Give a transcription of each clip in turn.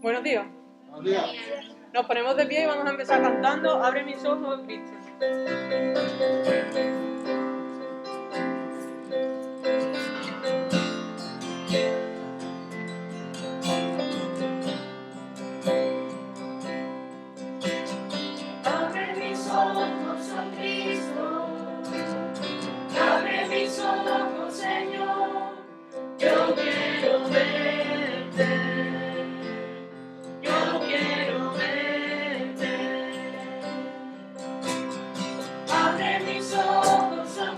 Buenos días. Buenos días. Nos ponemos de pie y vamos a empezar cantando Abre mis ojos, Cristo. Abre mis ojos, oh Cristo, abre mis ojos, Señor, yo quiero verte, yo quiero verte. Abre mis ojos, oh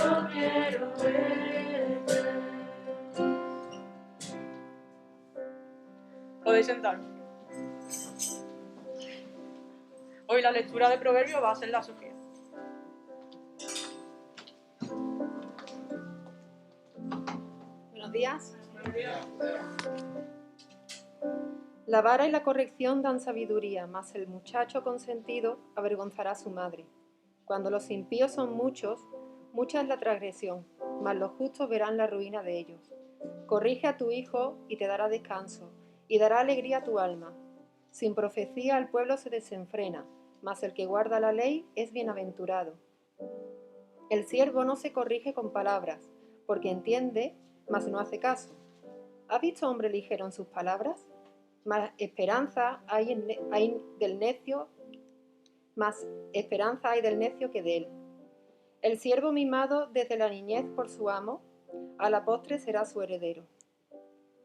yo quiero verte. Podéis sentaros. Hoy la lectura de Proverbios va a ser la Sofía. Buenos días. La vara y la corrección dan sabiduría, mas el muchacho consentido avergonzará a su madre. Cuando los impíos son muchos, mucha es la transgresión, mas los justos verán la ruina de ellos. Corrige a tu hijo y te dará descanso, y dará alegría a tu alma. Sin profecía el pueblo se desenfrena, mas el que guarda la ley es bienaventurado. El siervo no se corrige con palabras, porque entiende, mas no hace caso. ¿Has visto hombre ligero en sus palabras? Más esperanza hay del necio que de él. El siervo mimado desde la niñez por su amo, a la postre será su heredero.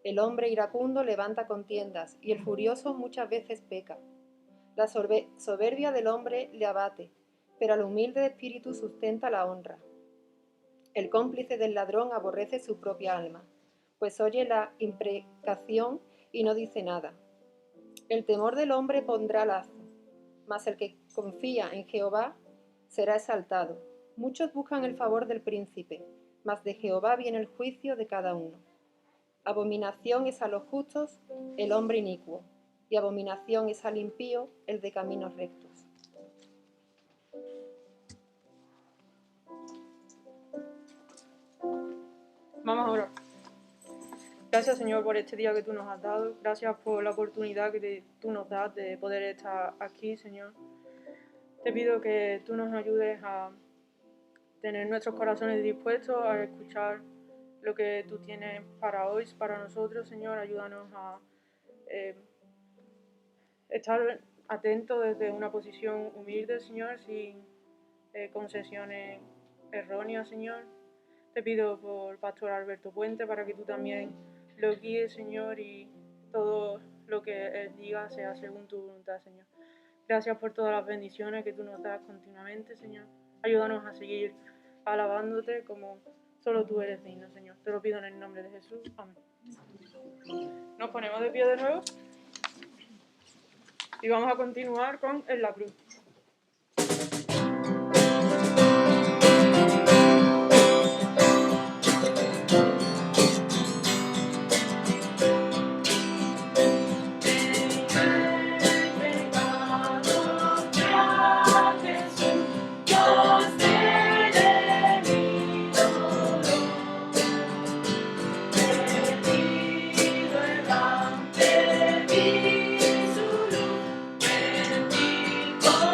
El hombre iracundo levanta contiendas, y el furioso muchas veces peca. La soberbia del hombre le abate, pero al humilde de espíritu sustenta la honra. El cómplice del ladrón aborrece su propia alma, pues oye la imprecación y no dice nada. El temor del hombre pondrá lazo, mas el que confía en Jehová será exaltado. Muchos buscan el favor del príncipe, mas de Jehová viene el juicio de cada uno. Abominación es a los justos el hombre inicuo, y abominación es al impío el de caminos rectos. Vamos a orar. Gracias, Señor, por este día que tú nos has dado. Gracias por la oportunidad que tú nos das de poder estar aquí, Señor. Te pido que tú nos ayudes a tener nuestros corazones dispuestos a escuchar lo que tú tienes para hoy, para nosotros, Señor. Ayúdanos a estar atentos desde una posición humilde, Señor, sin concesiones erróneas, Señor. Te pido por Pastor Alberto Puente para que tú también lo guíes, Señor, y todo lo que Él diga sea según tu voluntad, Señor. Gracias por todas las bendiciones que tú nos das continuamente, Señor. Ayúdanos a seguir alabándote como solo tú eres digno, Señor. Te lo pido en el nombre de Jesús. Amén. Nos ponemos de pie de nuevo y vamos a continuar con En la cruz. Bendito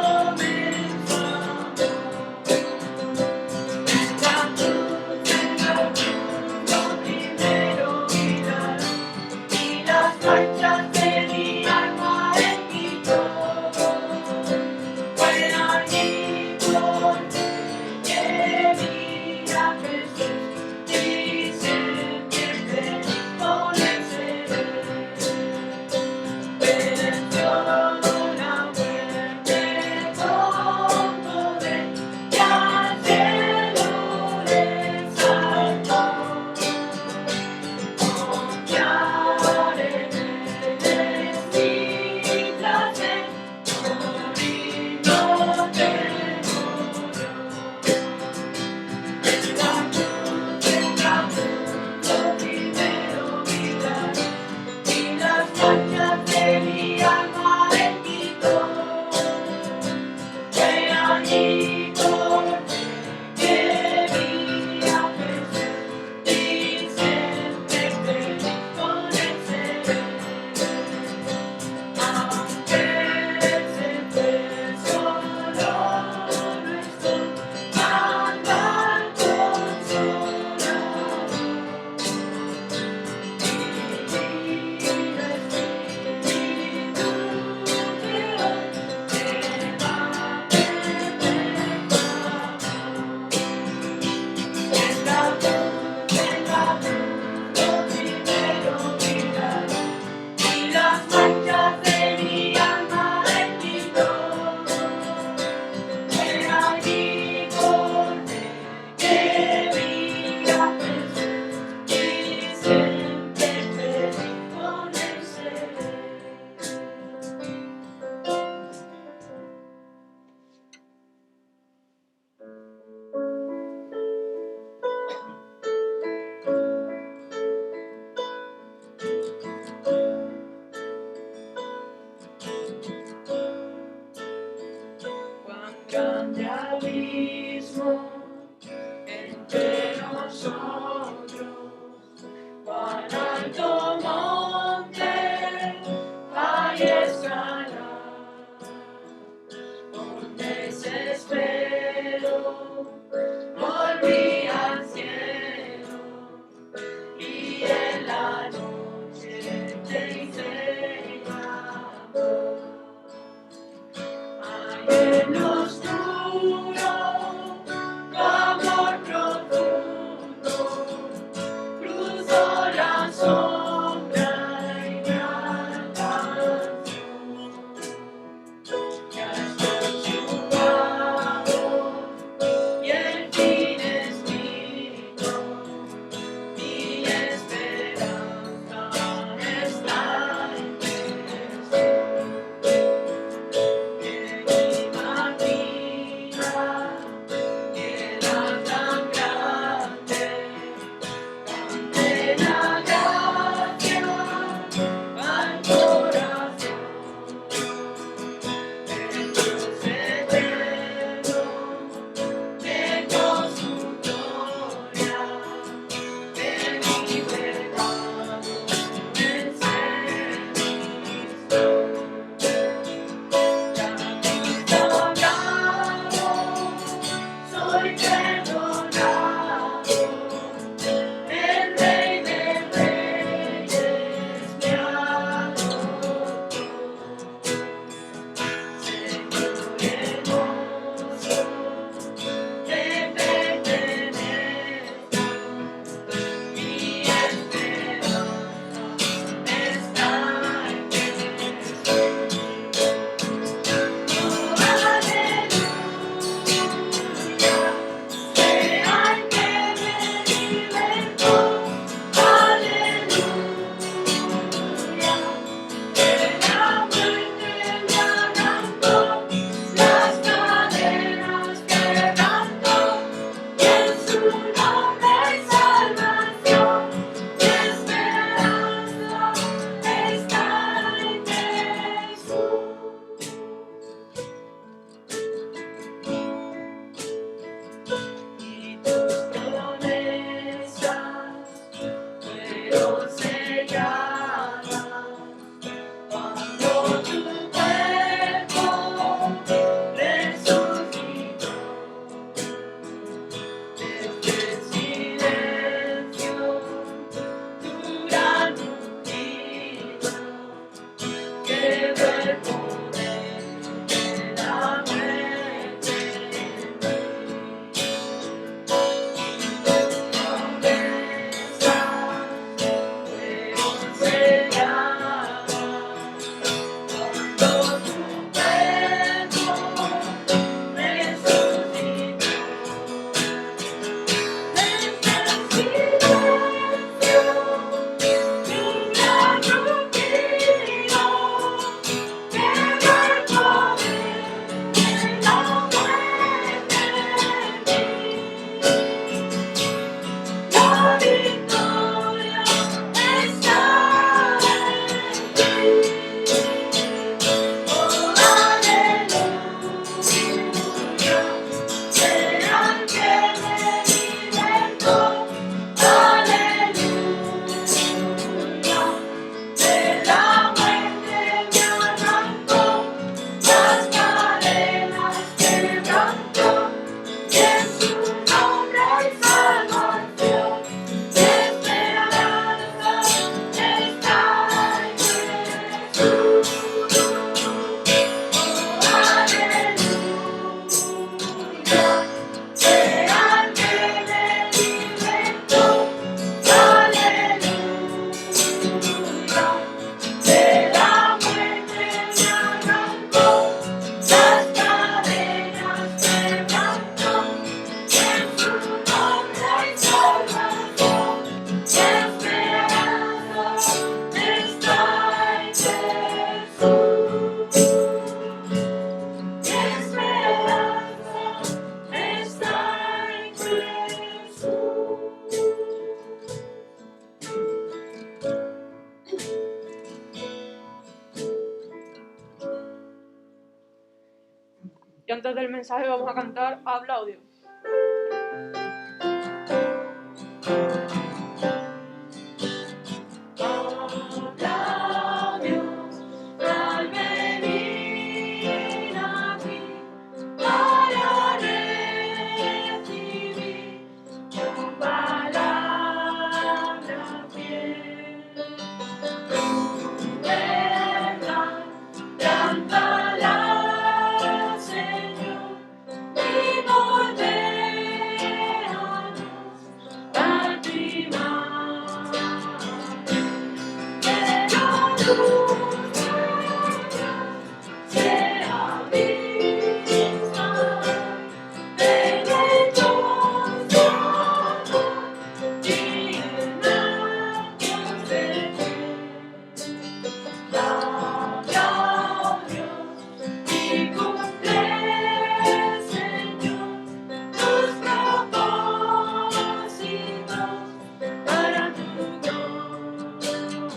antes del mensaje vamos a cantar Habla, oh Dios. Habla, Dios, al venir aquí para recibir tu palabra fiel. Tu verdad, lámpara, Señor, y moldeanos a tu imagen. Sea vista deleitosa y llenamos de ti. Habla, oh Dios, y cumple, Señor, tus propósitos para tu gloria.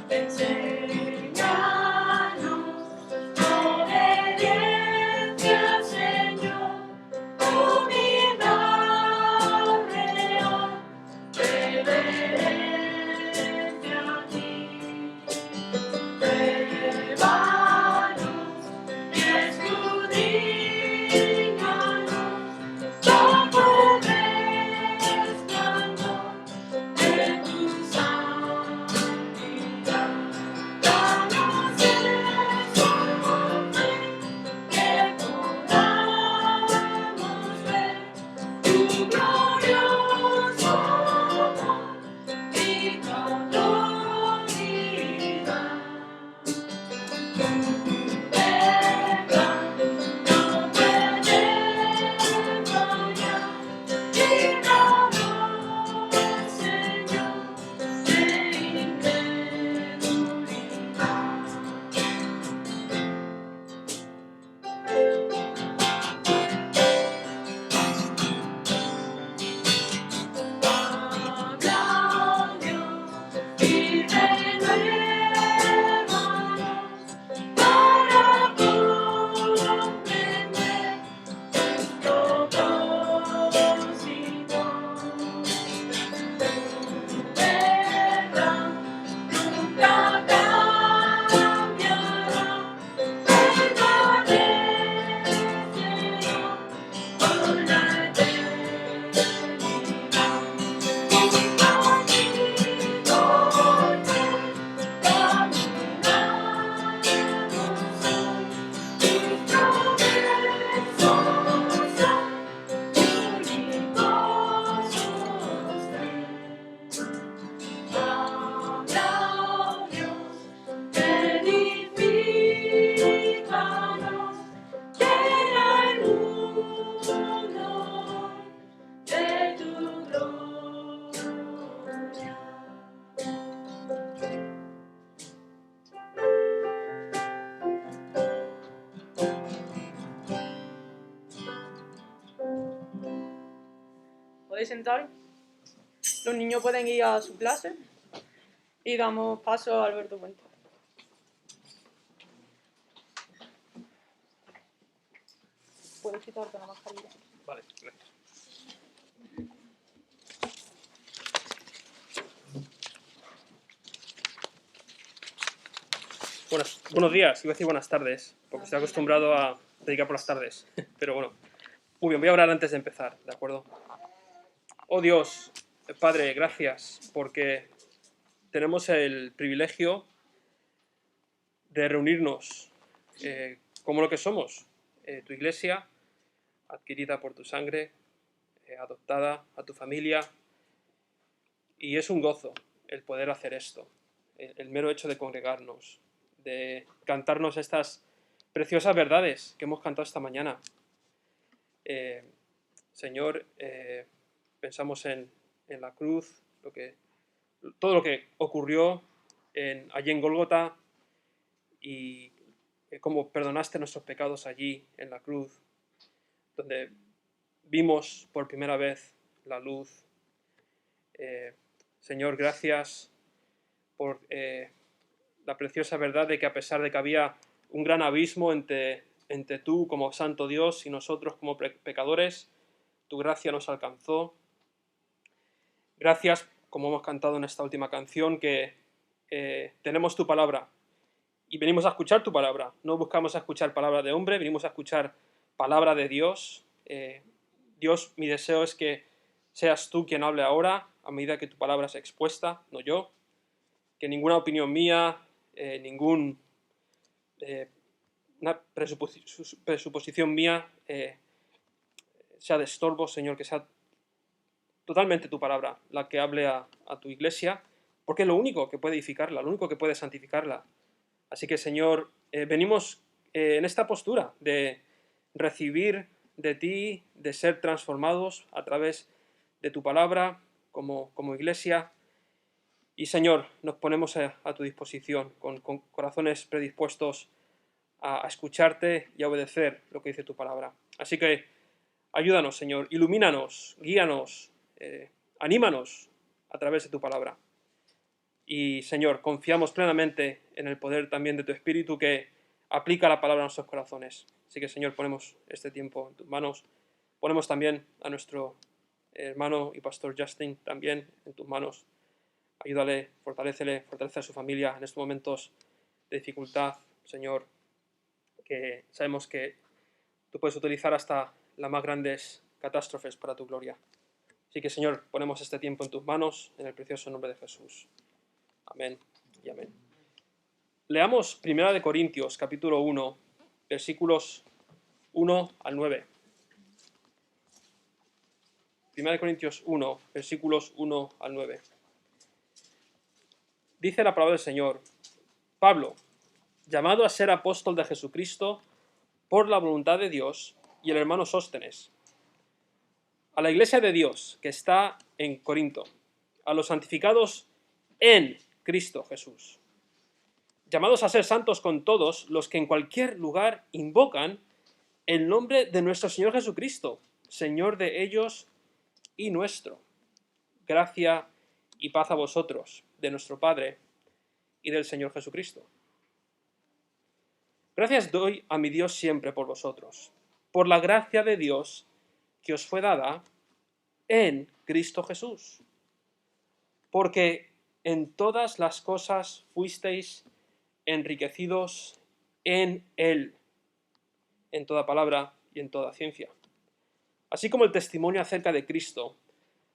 Enséñanos obediencia, Señor, humildad real, reverencia a ti. Pruébanos y escudriñanos bajo el resplandor de tu santidad. Danos esa fe que podamos ver tu glorioso amor y tu autoridad. Tu verdad no puede fallar, líbranos, Señor, de incredulidad. Habla, oh Dios, y renuévanos para comprender tus propósitos. Tu verdad nunca cambiará, permanecerá por la eternidad. Edifícanos, llena el mundo de tu gloria. ¿Podéis sentar? Los niños pueden ir a su clase y damos paso a Alberto Puente. Puedes quitarte la mascarilla. Vale, gracias. Buenos días, iba a decir buenas tardes, porque estoy acostumbrado a predicar por las tardes. Pero bueno, muy bien, voy a orar antes de empezar, ¿de acuerdo? Oh Dios, Padre, gracias, porque tenemos el privilegio de reunirnos como lo que somos, tu iglesia, adquirida por tu sangre, adoptada a tu familia, y es un gozo el poder hacer esto, el mero hecho de congregarnos, de cantarnos estas preciosas verdades que hemos cantado esta mañana. Señor, pensamos en la cruz, todo lo que ocurrió allí en Gólgota y cómo perdonaste nuestros pecados allí en la cruz, donde vimos por primera vez la luz, Señor, gracias por la preciosa verdad de que a pesar de que había un gran abismo entre tú como santo Dios y nosotros como pecadores, tu gracia nos alcanzó. Gracias, como hemos cantado en esta última canción, que tenemos tu palabra y venimos a escuchar tu palabra. No buscamos a escuchar palabra de hombre, venimos a escuchar palabra de Dios. Dios, mi deseo es que seas tú quien hable ahora, a medida que tu palabra es expuesta, no yo. Que ninguna opinión mía, una presuposición mía sea de estorbo, Señor, que sea totalmente tu palabra la que hable a tu iglesia, porque es lo único que puede edificarla, lo único que puede santificarla. Así que, Señor, venimos en esta postura de recibir de ti, de ser transformados a través de tu palabra como iglesia. Y, Señor, nos ponemos a tu disposición con corazones predispuestos a escucharte y a obedecer lo que dice tu palabra. Así que ayúdanos, Señor, ilumínanos, guíanos, anímanos a través de tu palabra. Y, Señor, confiamos plenamente en el poder también de tu Espíritu que aplica la palabra a nuestros corazones. Así que, Señor, ponemos este tiempo en tus manos. Ponemos también a nuestro hermano y pastor Justin también en tus manos. Ayúdale, fortalece a su familia en estos momentos de dificultad, Señor, que sabemos que tú puedes utilizar hasta las más grandes catástrofes para tu gloria. Así que, Señor, ponemos este tiempo en tus manos, en el precioso nombre de Jesús. Amén y amén. Leamos 1 Corintios, capítulo 1, versículos 1 al 9. 1 Corintios 1, versículos 1 al 9. Dice la palabra del Señor: Pablo, llamado a ser apóstol de Jesucristo por la voluntad de Dios, y el hermano Sóstenes, a la iglesia de Dios que está en Corinto, a los santificados en Cristo Jesús, llamados a ser santos con todos los que en cualquier lugar invocan el nombre de nuestro Señor Jesucristo, Señor de ellos y nuestro. Gracia y paz a vosotros, de nuestro Padre y del Señor Jesucristo. Gracias doy a mi Dios siempre por vosotros, por la gracia de Dios que os fue dada en Cristo Jesús, porque en todas las cosas fuisteis enriquecidos en Él, en toda palabra y en toda ciencia. Así como el testimonio acerca de Cristo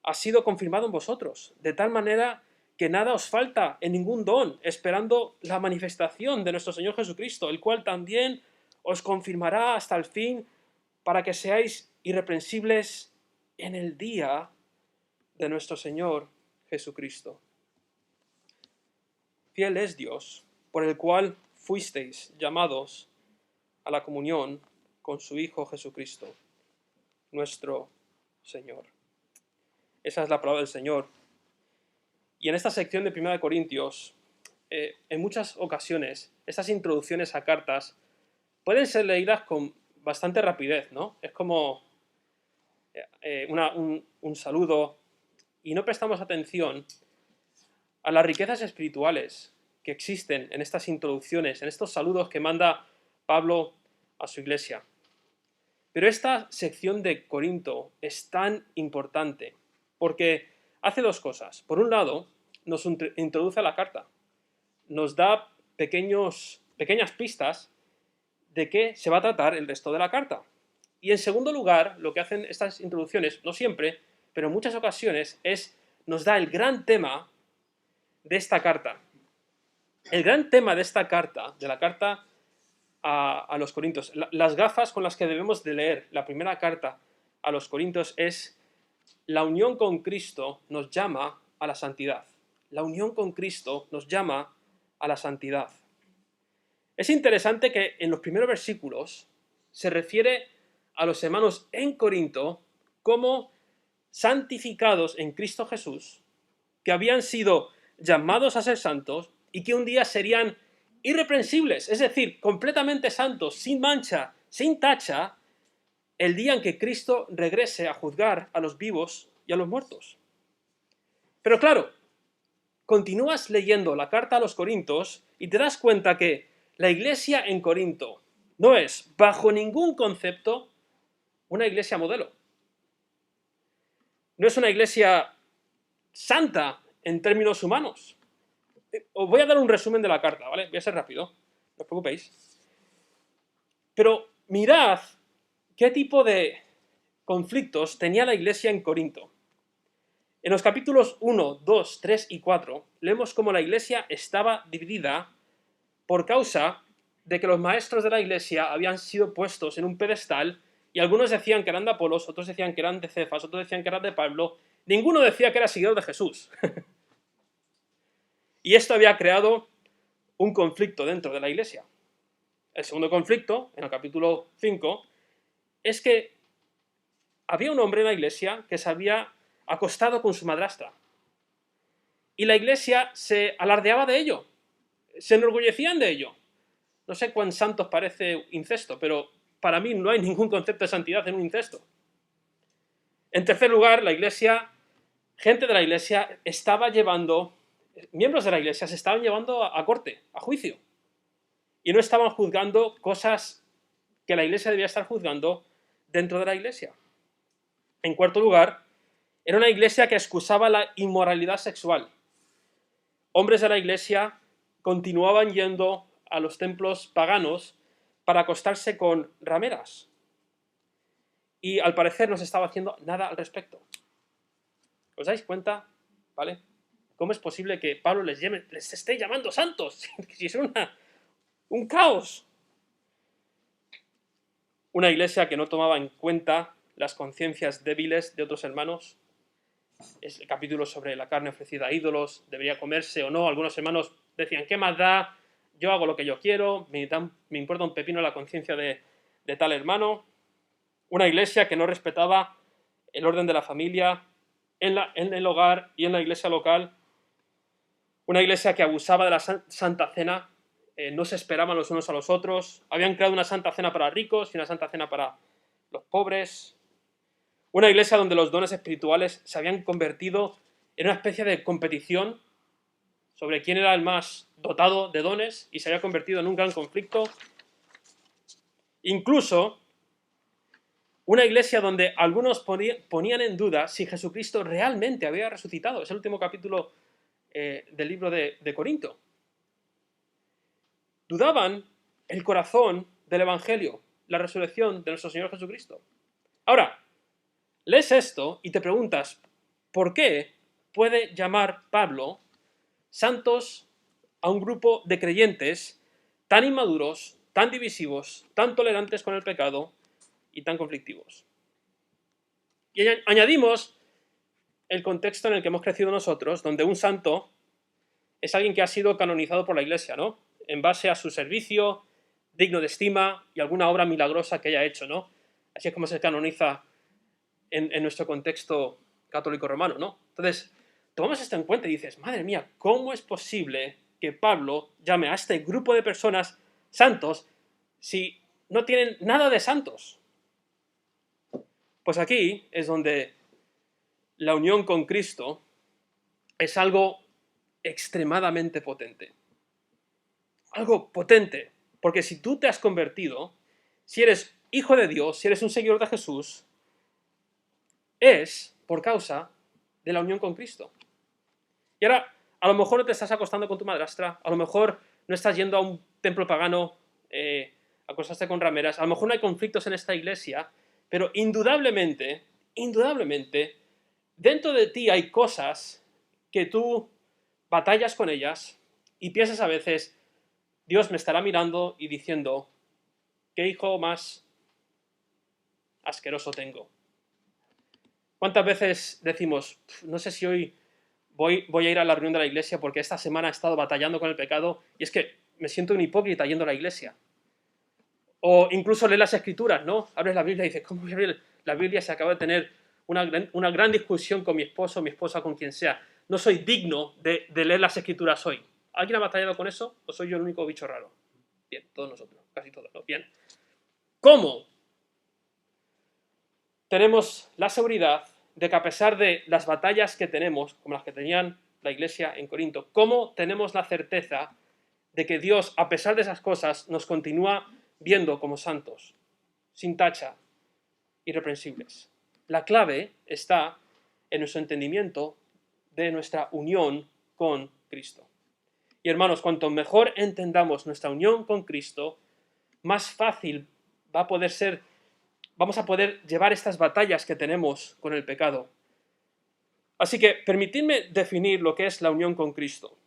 ha sido confirmado en vosotros, de tal manera que nada os falta en ningún don, esperando la manifestación de nuestro Señor Jesucristo, el cual también os confirmará hasta el fin, para que seáis irreprensibles en el día de nuestro Señor Jesucristo. Fiel es Dios, por el cual fuisteis llamados a la comunión con su Hijo Jesucristo, nuestro Señor. Esa es la palabra del Señor. Y en esta sección de 1 Corintios, en muchas ocasiones, estas introducciones a cartas pueden ser leídas con bastante rapidez, ¿no? Es como un saludo, y no prestamos atención a las riquezas espirituales que existen en estas introducciones, en estos saludos que manda Pablo a su iglesia. Pero esta sección de Corinto es tan importante porque hace dos cosas. Por un lado, nos introduce a la carta, nos da pequeñas pistas de qué se va a tratar el resto de la carta. Y en segundo lugar, lo que hacen estas introducciones, no siempre, pero en muchas ocasiones, nos da el gran tema de esta carta. El gran tema de esta carta, de la carta a los Corintios, las gafas con las que debemos de leer la primera carta a los Corintios es: la unión con Cristo nos llama a la santidad. La unión con Cristo nos llama a la santidad. Es interesante que en los primeros versículos se refiere a los hermanos en Corinto como santificados en Cristo Jesús, que habían sido llamados a ser santos y que un día serían irreprensibles, es decir, completamente santos, sin mancha, sin tacha, el día en que Cristo regrese a juzgar a los vivos y a los muertos. Pero claro, continúas leyendo la carta a los Corintios y te das cuenta que la iglesia en Corinto no es, bajo ningún concepto, una iglesia modelo. No es una iglesia santa en términos humanos. Os voy a dar un resumen de la carta, ¿vale? Voy a ser rápido, no os preocupéis. Pero mirad qué tipo de conflictos tenía la iglesia en Corinto. En los capítulos 1, 2, 3 y 4 leemos cómo la iglesia estaba dividida por causa de que los maestros de la iglesia habían sido puestos en un pedestal y algunos decían que eran de Apolos, otros decían que eran de Cefas, otros decían que eran de Pablo. Ninguno decía que era seguidor de Jesús. Y esto había creado un conflicto dentro de la iglesia. El segundo conflicto, en el capítulo 5, es que había un hombre en la iglesia que se había acostado con su madrastra. Y la iglesia se alardeaba de ello, se enorgullecían de ello. No sé cuán santos parece incesto, pero para mí no hay ningún concepto de santidad en un incesto. En tercer lugar, la iglesia, gente de la iglesia estaba llevando, miembros de la iglesia se estaban llevando a corte, a juicio. Y no estaban juzgando cosas que la iglesia debía estar juzgando dentro de la iglesia. En cuarto lugar, era una iglesia que excusaba la inmoralidad sexual. Hombres de la iglesia continuaban yendo a los templos paganos para acostarse con rameras. Y al parecer no se estaba haciendo nada al respecto. ¿Os dais cuenta? ¿Vale? ¿Cómo es posible que Pablo les esté llamando santos? Si es un caos. Una iglesia que no tomaba en cuenta las conciencias débiles de otros hermanos. Es el capítulo sobre la carne ofrecida a ídolos, debería comerse o no. Algunos hermanos decían, ¿qué más da? Yo hago lo que yo quiero, me importa un pepino la conciencia de tal hermano. Una iglesia que no respetaba el orden de la familia en el hogar y en la iglesia local. Una iglesia que abusaba de la Santa Cena, no se esperaban los unos a los otros. Habían creado una Santa Cena para ricos y una Santa Cena para los pobres. Una iglesia donde los dones espirituales se habían convertido en una especie de competición sobre quién era el más dotado de dones y se había convertido en un gran conflicto. Incluso una iglesia donde algunos ponían en duda si Jesucristo realmente había resucitado. Es el último capítulo del libro de Corinto. Dudaban el corazón del Evangelio, la resurrección de nuestro Señor Jesucristo. Ahora, lees esto y te preguntas, ¿por qué puede llamar Pablo santos a un grupo de creyentes tan inmaduros, tan divisivos, tan tolerantes con el pecado y tan conflictivos? Y añadimos el contexto en el que hemos crecido nosotros, donde un santo es alguien que ha sido canonizado por la Iglesia, ¿no? En base a su servicio, digno de estima y alguna obra milagrosa que haya hecho, ¿no? Así es como se canoniza en nuestro contexto católico romano, ¿no? Entonces, tomamos esto en cuenta y dices, madre mía, ¿cómo es posible que Pablo llame a este grupo de personas santos si no tienen nada de santos? Pues aquí es donde la unión con Cristo es algo extremadamente potente. Algo potente, porque si tú te has convertido, si eres hijo de Dios, si eres un seguidor de Jesús, es por causa de la unión con Cristo. Y ahora, a lo mejor no te estás acostando con tu madrastra, a lo mejor no estás yendo a un templo pagano a acostarte con rameras, a lo mejor no hay conflictos en esta iglesia, pero indudablemente, dentro de ti hay cosas que tú batallas con ellas y piensas a veces, Dios me estará mirando y diciendo, ¿qué hijo más asqueroso tengo? ¿Cuántas veces decimos, no sé si hoy voy a ir a la reunión de la iglesia porque esta semana he estado batallando con el pecado y es que me siento un hipócrita yendo a la iglesia? O incluso leer las escrituras, ¿no? Abres la Biblia y dices, ¿cómo voy a abrir la Biblia si acabo de tener una gran discusión con mi esposo, mi esposa, con quien sea? No soy digno de leer las escrituras hoy. ¿Alguien ha batallado con eso o soy yo el único bicho raro? Bien, todos nosotros, casi todos, ¿no? Bien. ¿Cómo tenemos la seguridad de que a pesar de las batallas que tenemos, como las que tenían la iglesia en Corinto, cómo tenemos la certeza de que Dios, a pesar de esas cosas, nos continúa viendo como santos, sin tacha, irreprensibles. La clave está en nuestro entendimiento de nuestra unión con Cristo. Y hermanos, cuanto mejor entendamos nuestra unión con Cristo, más fácil va a poder ser, vamos a poder llevar estas batallas que tenemos con el pecado. Así que permitidme definir lo que es la unión con Cristo.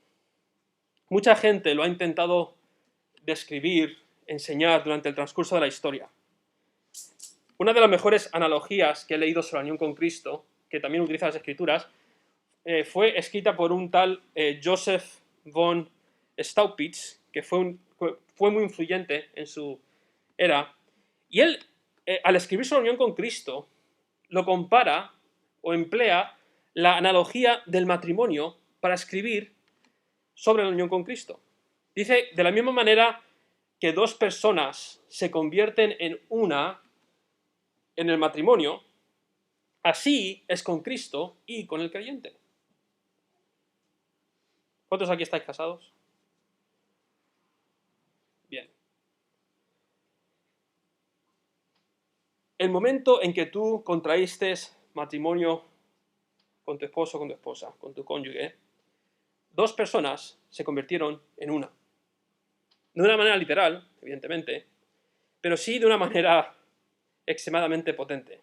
Mucha gente lo ha intentado describir, enseñar durante el transcurso de la historia. Una de las mejores analogías que he leído sobre la unión con Cristo, que también utiliza las Escrituras, fue escrita por un tal Joseph von Staupitz, que fue muy influyente en su era. Y él, al escribir sobre la unión con Cristo, lo compara o emplea la analogía del matrimonio para escribir sobre la unión con Cristo. Dice, de la misma manera que dos personas se convierten en una en el matrimonio, así es con Cristo y con el creyente. ¿Cuántos aquí estáis casados? Bien. El momento en que tú contraíste matrimonio con tu esposo, con tu esposa, con tu cónyuge, dos personas se convirtieron en una. De una manera literal, evidentemente, pero sí de una manera extremadamente potente.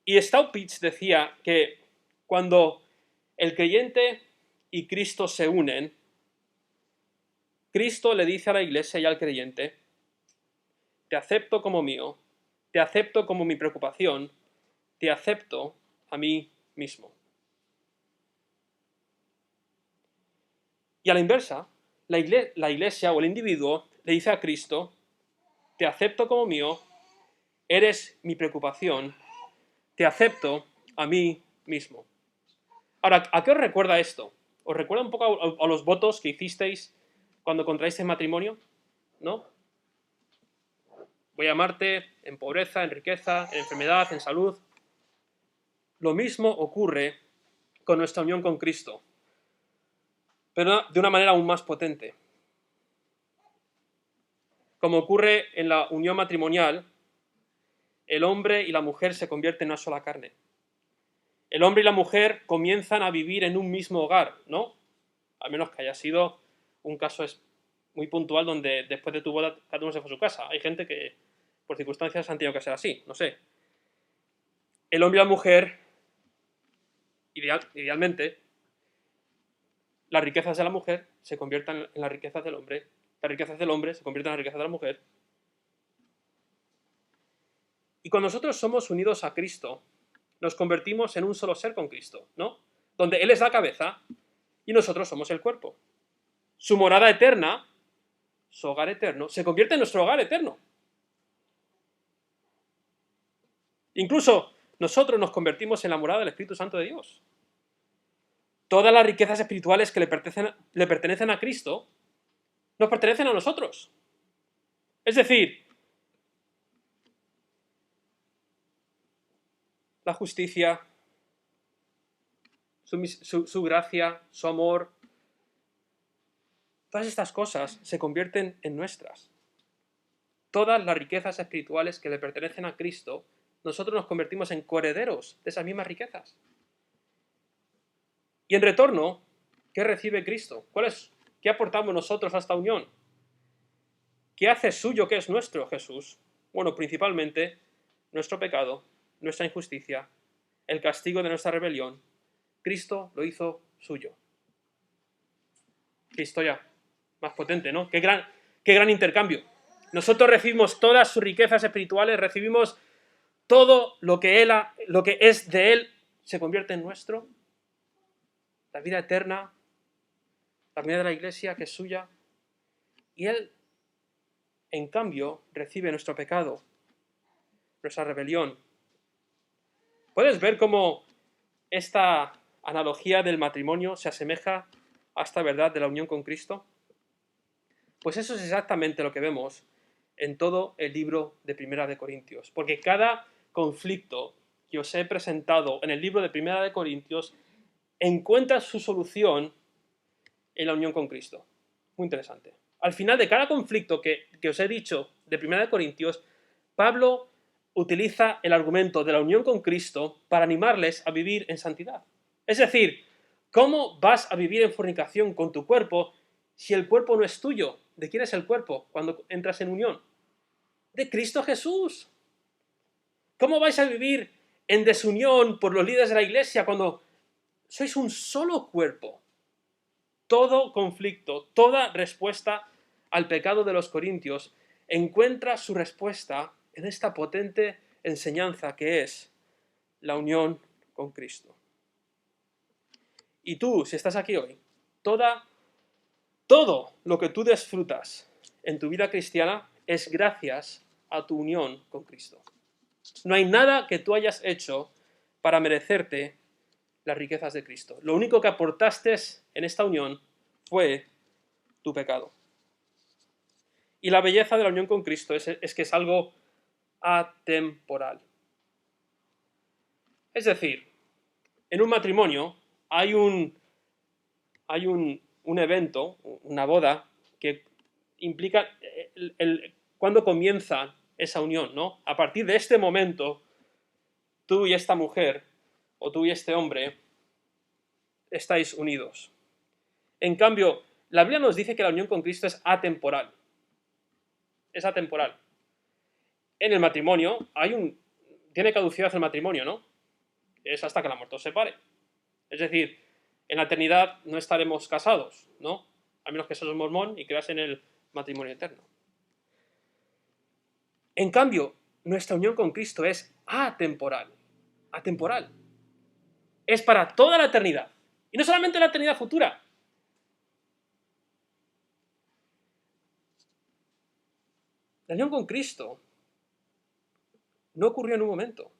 Y Staupitz decía que cuando el creyente y Cristo se unen, Cristo le dice a la iglesia y al creyente, te acepto como mío, te acepto como mi preocupación, te acepto a mí mismo. Y a la inversa, la iglesia o el individuo le dice a Cristo, te acepto como mío, eres mi preocupación, te acepto a mí mismo. Ahora, ¿a qué os recuerda esto? ¿Os recuerda un poco a los votos que hicisteis cuando contraísteis matrimonio? ¿No? Voy a amarte en pobreza, en riqueza, en enfermedad, en salud. Lo mismo ocurre con nuestra unión con Cristo, pero de una manera aún más potente. Como ocurre en la unión matrimonial, el hombre y la mujer se convierten en una sola carne. El hombre y la mujer comienzan a vivir en un mismo hogar, ¿no? A menos que haya sido un caso muy puntual donde después de tu boda cada uno se fue a su casa. Hay gente que por circunstancias han tenido que ser así, no sé. El hombre y la mujer, idealmente, las riquezas de la mujer se conviertan en las riquezas del hombre, las riquezas del hombre se convierten en las riquezas de la mujer. Y cuando nosotros somos unidos a Cristo, nos convertimos en un solo ser con Cristo, ¿no? Donde Él es la cabeza y nosotros somos el cuerpo. Su morada eterna, su hogar eterno, se convierte en nuestro hogar eterno. Incluso nosotros nos convertimos en la morada del Espíritu Santo de Dios. Todas las riquezas espirituales que le pertenecen a Cristo nos pertenecen a nosotros. Es decir, la justicia, su gracia, su amor, todas estas cosas se convierten en nuestras. Todas las riquezas espirituales que le pertenecen a Cristo, nosotros nos convertimos en coherederos de esas mismas riquezas. Y en retorno, ¿qué recibe Cristo? ¿Qué aportamos nosotros a esta unión? ¿Qué hace suyo que es nuestro Jesús? Bueno, principalmente nuestro pecado, nuestra injusticia, el castigo de nuestra rebelión. Cristo lo hizo suyo. Qué historia más potente, ¿no? Qué gran intercambio. Nosotros recibimos todas sus riquezas espirituales, recibimos todo lo que es de Él, se convierte en nuestro. La vida eterna, la vida de la iglesia que es suya. Y Él, en cambio, recibe nuestro pecado, nuestra rebelión. ¿Puedes ver cómo esta analogía del matrimonio se asemeja a esta verdad de la unión con Cristo? Pues eso es exactamente lo que vemos en todo el libro de Primera de Corintios. Porque cada conflicto, que os he presentado en el libro de Primera de Corintios encuentra su solución en la unión con Cristo. Muy interesante. Al final de cada conflicto que os he dicho de Primera de Corintios, Pablo utiliza el argumento de la unión con Cristo para animarles a vivir en santidad. Es decir, ¿cómo vas a vivir en fornicación con tu cuerpo si el cuerpo no es tuyo? ¿De quién es el cuerpo cuando entras en unión? De Cristo Jesús. ¿Cómo vais a vivir en desunión por los líderes de la iglesia cuando sois un solo cuerpo? Todo conflicto, toda respuesta al pecado de los corintios encuentra su respuesta en esta potente enseñanza que es la unión con Cristo. Y tú, si estás aquí hoy, todo lo que tú disfrutas en tu vida cristiana es gracias a tu unión con Cristo. No hay nada que tú hayas hecho para merecerte las riquezas de Cristo. Lo único que aportaste en esta unión fue tu pecado. Y la belleza de la unión con Cristo es que es algo atemporal. Es decir, en un matrimonio hay un evento, una boda, que implica cuándo comienza esa unión, ¿no? A partir de este momento, tú y esta mujer, o tú y este hombre, estáis unidos. En cambio, la Biblia nos dice que la unión con Cristo es atemporal. Es atemporal. En el matrimonio tiene caducidad el matrimonio, ¿no? Es hasta que la muerte os separe. Es decir, en la eternidad no estaremos casados, ¿no? A menos que seas un mormón y creas en el matrimonio eterno. En cambio, nuestra unión con Cristo es atemporal. Atemporal. Es para toda la eternidad. Y no solamente la eternidad futura. La unión con Cristo no ocurrió en un momento.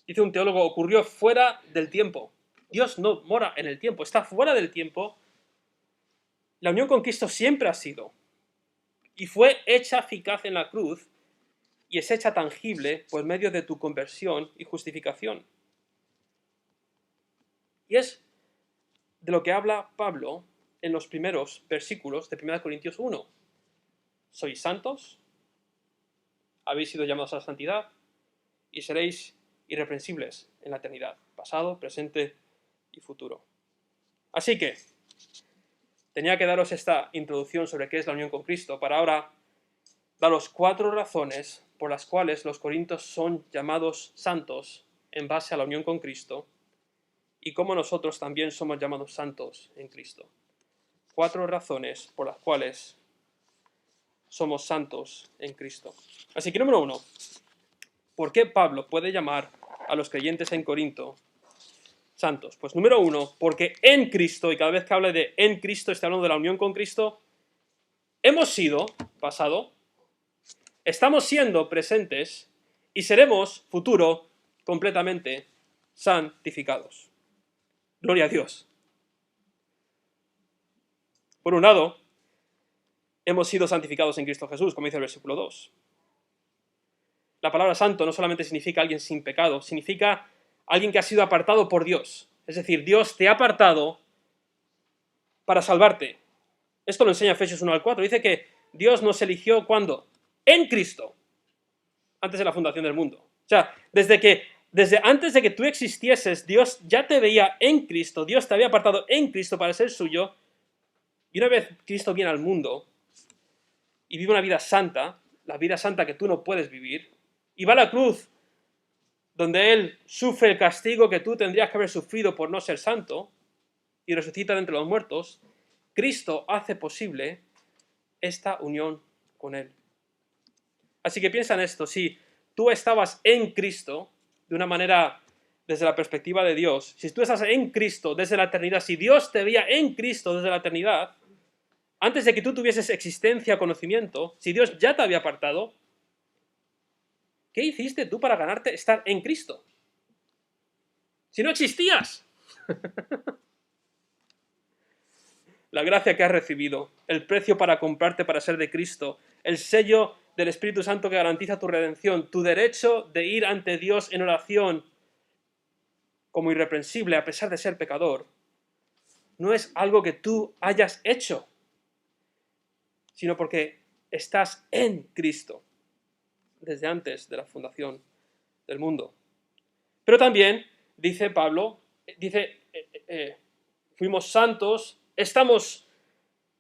Dice un teólogo, ocurrió fuera del tiempo. Dios no mora en el tiempo, está fuera del tiempo. La unión con Cristo siempre ha sido y fue hecha eficaz en la cruz y es hecha tangible por medio de tu conversión y justificación. Y es de lo que habla Pablo en los primeros versículos de 1 Corintios 1. Sois santos, habéis sido llamados a la santidad y seréis irreprensibles en la eternidad, pasado, presente y futuro. Así que tenía que daros esta introducción sobre qué es la unión con Cristo para ahora daros 4 razones por las cuales los corintios son llamados santos en base a la unión con Cristo y cómo nosotros también somos llamados santos en Cristo. 4 razones por las cuales somos santos en Cristo. Así que número 1, ¿por qué Pablo puede llamar a los creyentes en Corinto santos? Pues número 1, porque en Cristo, y cada vez que habla de en Cristo, está hablando de la unión con Cristo, hemos sido, pasado, estamos siendo presentes y seremos, futuro, completamente santificados. Gloria a Dios. Por un lado, hemos sido santificados en Cristo Jesús, como dice el versículo 2. La palabra santo no solamente significa alguien sin pecado, significa alguien que ha sido apartado por Dios. Es decir, Dios te ha apartado para salvarte. Esto lo enseña Efesios 1 al 4. Dice que Dios nos eligió, ¿cuándo? En Cristo, antes de la fundación del mundo. O sea, desde antes de que tú existieses, Dios ya te veía en Cristo, Dios te había apartado en Cristo para ser suyo, y una vez Cristo viene al mundo y vive una vida santa, la vida santa que tú no puedes vivir, y va a la cruz, donde Él sufre el castigo que tú tendrías que haber sufrido por no ser santo, y resucita de entre los muertos, Cristo hace posible esta unión con Él. Así que piensa en esto, si tú estabas en Cristo, de una manera desde la perspectiva de Dios, si tú estás en Cristo desde la eternidad, si Dios te veía en Cristo desde la eternidad, antes de que tú tuvieses existencia, conocimiento, si Dios ya te había apartado, ¿qué hiciste tú para ganarte estar en Cristo? Si no existías. La gracia que has recibido, el precio para comprarte para ser de Cristo, el sello del Espíritu Santo que garantiza tu redención, tu derecho de ir ante Dios en oración como irreprensible a pesar de ser pecador, no es algo que tú hayas hecho, sino porque estás en Cristo desde antes de la fundación del mundo. Pero también, dice Pablo, fuimos santos, estamos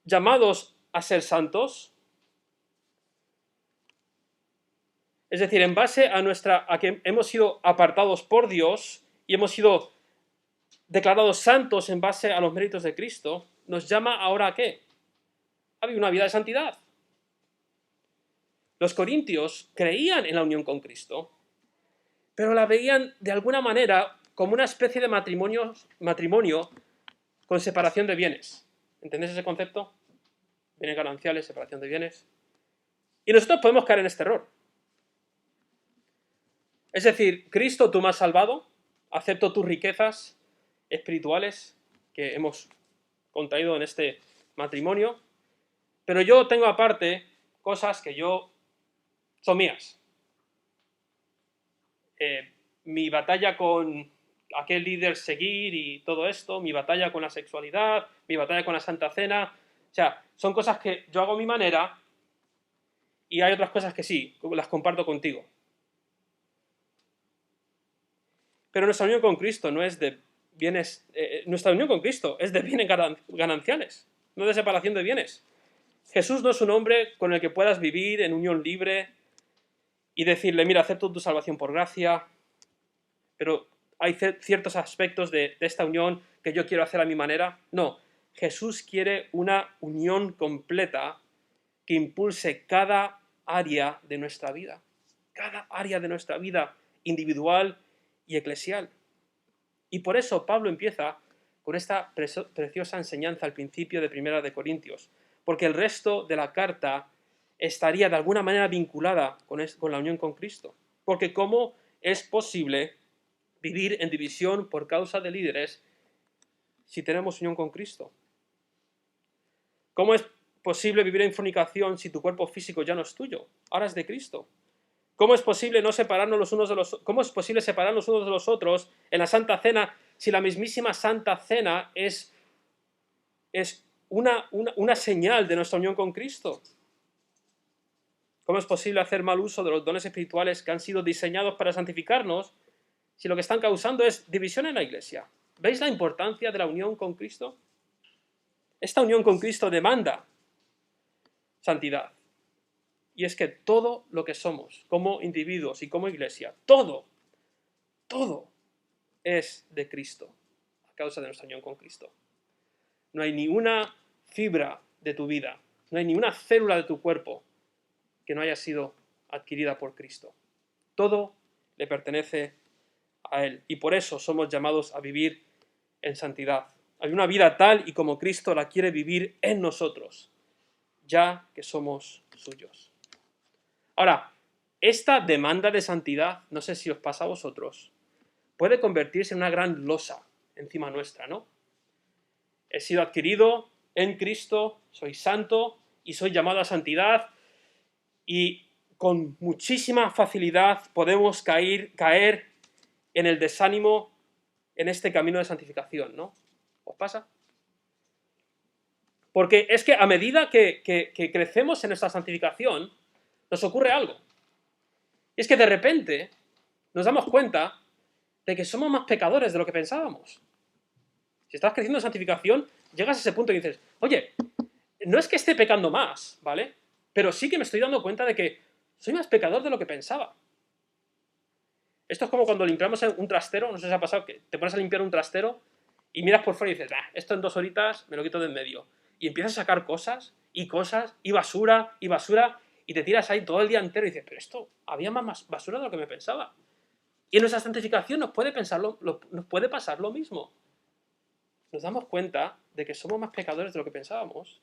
llamados a ser santos. Es decir, en base a que hemos sido apartados por Dios y hemos sido declarados santos en base a los méritos de Cristo, nos llama ahora ¿a qué? A vivir una vida de santidad. Los corintios creían en la unión con Cristo, pero la veían de alguna manera como una especie de matrimonio con separación de bienes. ¿Entendéis ese concepto? Bienes gananciales, separación de bienes. Y nosotros podemos caer en este error. Es decir, Cristo, tú me has salvado, acepto tus riquezas espirituales que hemos contraído en este matrimonio, pero yo tengo aparte cosas que son mías. Mi batalla con aquel líder seguir y todo esto, mi batalla con la sexualidad, mi batalla con la Santa Cena, o sea, son cosas que yo hago a mi manera y hay otras cosas que sí, las comparto contigo. Pero nuestra unión con Cristo no es de bienes, nuestra unión con Cristo es de bienes gananciales, no de separación de bienes. Jesús no es un hombre con el que puedas vivir en unión libre y decirle, mira, acepto tu salvación por gracia, pero hay ciertos aspectos de esta unión que yo quiero hacer a mi manera. No, Jesús quiere una unión completa que impulse cada área de nuestra vida individual y eclesial. Y por eso Pablo empieza con esta preciosa enseñanza al principio de Primera de Corintios, porque el resto de la carta estaría de alguna manera vinculada con la unión con Cristo. Porque ¿cómo es posible vivir en división por causa de líderes si tenemos unión con Cristo? ¿Cómo es posible vivir en fornicación si tu cuerpo físico ya no es tuyo? Ahora es de Cristo. ¿Cómo es posible cómo es posible separarnos unos de los otros en la Santa Cena si la mismísima Santa Cena es una señal de nuestra unión con Cristo? ¿Cómo es posible hacer mal uso de los dones espirituales que han sido diseñados para santificarnos si lo que están causando es división en la iglesia? ¿Veis la importancia de la unión con Cristo? Esta unión con Cristo demanda santidad. Y es que todo lo que somos como individuos y como iglesia, todo es de Cristo a causa de nuestra unión con Cristo. No hay ni una fibra de tu vida, no hay ni una célula de tu cuerpo que no haya sido adquirida por Cristo. Todo le pertenece a Él y por eso somos llamados a vivir en santidad. Hay una vida tal y como Cristo la quiere vivir en nosotros, ya que somos suyos. Ahora, esta demanda de santidad, no sé si os pasa a vosotros, puede convertirse en una gran losa encima nuestra, ¿no? He sido adquirido en Cristo, soy santo y soy llamado a santidad y con muchísima facilidad podemos caer en el desánimo en este camino de santificación, ¿no? ¿Os pasa? Porque es que a medida que crecemos en nuestra santificación, nos ocurre algo. Y es que de repente nos damos cuenta de que somos más pecadores de lo que pensábamos. Si estás creciendo en santificación, llegas a ese punto y dices, oye, no es que esté pecando más, ¿vale? Pero sí que me estoy dando cuenta de que soy más pecador de lo que pensaba. Esto es como cuando limpiamos un trastero, no sé si os ha pasado, que te pones a limpiar un trastero y miras por fuera y dices, esto en 2 horitas me lo quito de en medio. Y empiezas a sacar cosas, y basura, y te tiras ahí todo el día entero y dices, pero esto, había más basura de lo que me pensaba. Y en nuestra santificación nos puede pasar lo mismo. Nos damos cuenta de que somos más pecadores de lo que pensábamos.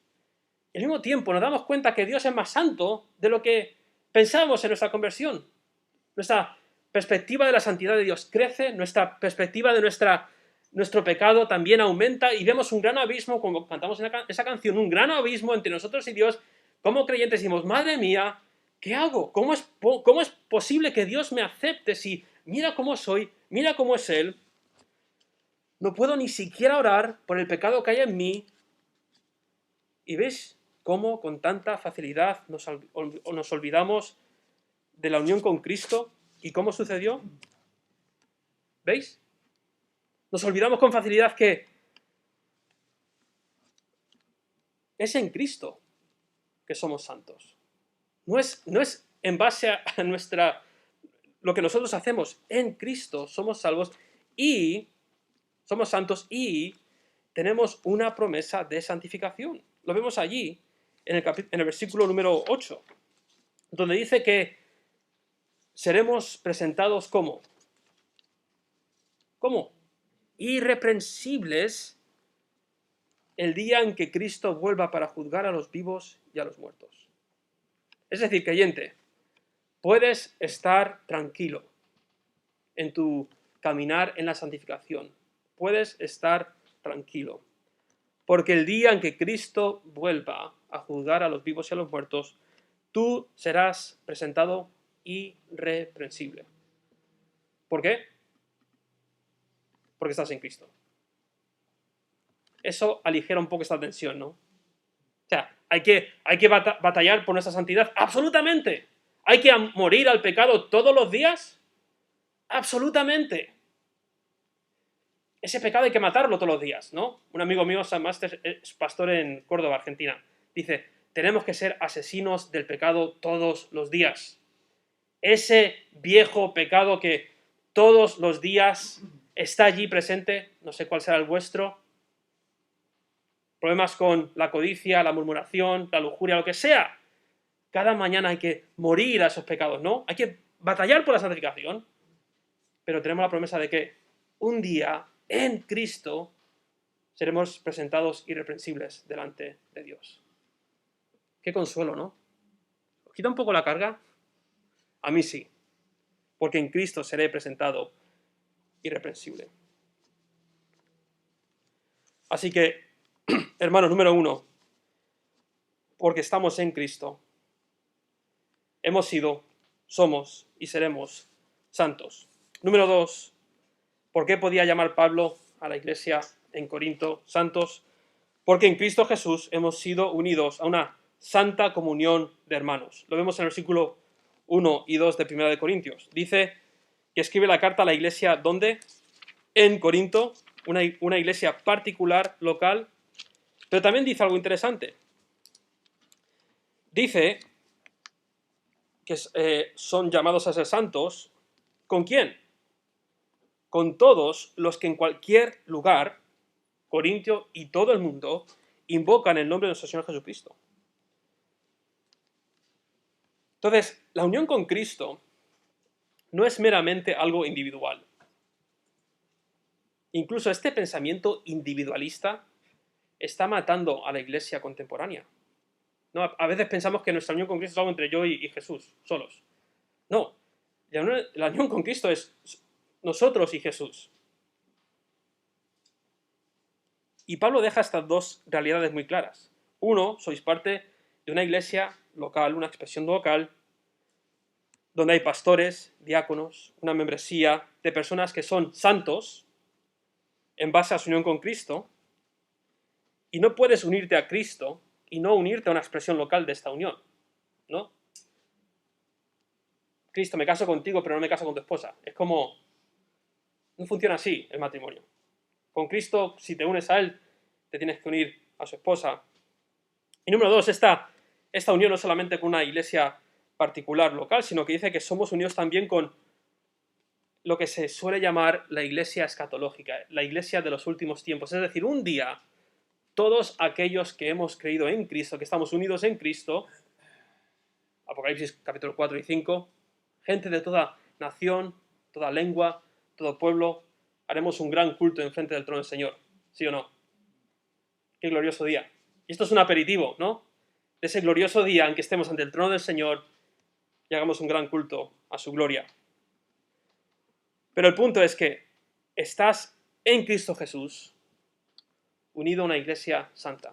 Y al mismo tiempo nos damos cuenta que Dios es más santo de lo que pensábamos en nuestra conversión. Nuestra perspectiva de la santidad de Dios crece, nuestra perspectiva de nuestro pecado también aumenta y vemos un gran abismo, como cantamos en esa canción, un gran abismo entre nosotros y Dios. Como creyentes decimos, madre mía, ¿Qué hago? ¿Cómo es posible que Dios me acepte si mira cómo soy, mira cómo es Él? No puedo ni siquiera orar por el pecado que hay en mí. ¿Y ves cómo con tanta facilidad nos olvidamos de la unión con Cristo? ¿Y cómo sucedió? ¿Veis? Nos olvidamos con facilidad que es en Cristo que somos santos. No es en base a lo que nosotros hacemos. En Cristo somos salvos y somos santos y tenemos una promesa de santificación. Lo vemos allí en el versículo número 8, donde dice que seremos presentados como irreprensibles el día en que Cristo vuelva para juzgar a los vivos y a los muertos. Es decir, creyente, puedes estar tranquilo en tu caminar en la santificación. Puedes estar tranquilo. Porque el día en que Cristo vuelva a juzgar a los vivos y a los muertos, tú serás presentado irreprensible. ¿Por qué? Porque estás en Cristo. Eso aligera un poco esta tensión, ¿no? O sea, ¿hay que batallar por nuestra santidad? ¡Absolutamente! ¿Hay que morir al pecado todos los días? ¡Absolutamente! Ese pecado hay que matarlo todos los días, ¿no? Un amigo mío, Sam Masters, es pastor en Córdoba, Argentina. Dice, tenemos que ser asesinos del pecado todos los días. Ese viejo pecado que todos los días está allí presente, no sé cuál será el vuestro, problemas con la codicia, la murmuración, la lujuria, lo que sea. Cada mañana hay que morir a esos pecados, ¿no? Hay que batallar por la santificación, pero tenemos la promesa de que un día en Cristo seremos presentados irreprensibles delante de Dios. Qué consuelo, ¿no? ¿Os quita un poco la carga? A mí sí, porque en Cristo seré presentado irreprensible. Así que, hermanos, número 1, porque estamos en Cristo, hemos sido, somos y seremos santos. Número 2, ¿por qué podía llamar Pablo a la iglesia en Corinto santos? Porque en Cristo Jesús hemos sido unidos a una santa comunión de hermanos. Lo vemos en el versículo 1 y 2 de 1 de Corintios. Dice que escribe la carta a la iglesia, ¿dónde? En Corinto, una iglesia particular, local, pero también dice algo interesante. Dice que son llamados a ser santos, ¿con quién? Con todos los que en cualquier lugar, Corintio y todo el mundo, invocan el nombre de nuestro Señor Jesucristo. Entonces, la unión con Cristo no es meramente algo individual. Incluso este pensamiento individualista está matando a la iglesia contemporánea. ¿No? A veces pensamos que nuestra unión con Cristo es algo entre yo y Jesús, solos. No, la unión con Cristo es nosotros y Jesús. Y Pablo deja estas dos realidades muy claras. Uno, sois parte de una iglesia local, una expresión local, donde hay pastores, diáconos, una membresía de personas que son santos en base a su unión con Cristo, y no puedes unirte a Cristo y no unirte a una expresión local de esta unión, ¿no? Cristo, me caso contigo, pero no me caso con tu esposa. Es como, no funciona así el matrimonio. Con Cristo, si te unes a Él, te tienes que unir a su esposa. Y número 2, esta unión no solamente con una iglesia particular local, sino que dice que somos unidos también con lo que se suele llamar la iglesia escatológica, la iglesia de los últimos tiempos. Es decir, un día, todos aquellos que hemos creído en Cristo, que estamos unidos en Cristo, Apocalipsis capítulo 4 y 5, gente de toda nación, toda lengua, todo pueblo, haremos un gran culto en frente del trono del Señor. ¿Sí o no? Qué glorioso día. Y esto es un aperitivo, ¿no? De ese glorioso día en que estemos ante el trono del Señor y hagamos un gran culto a su gloria. Pero el punto es que estás en Cristo Jesús, unido a una iglesia santa.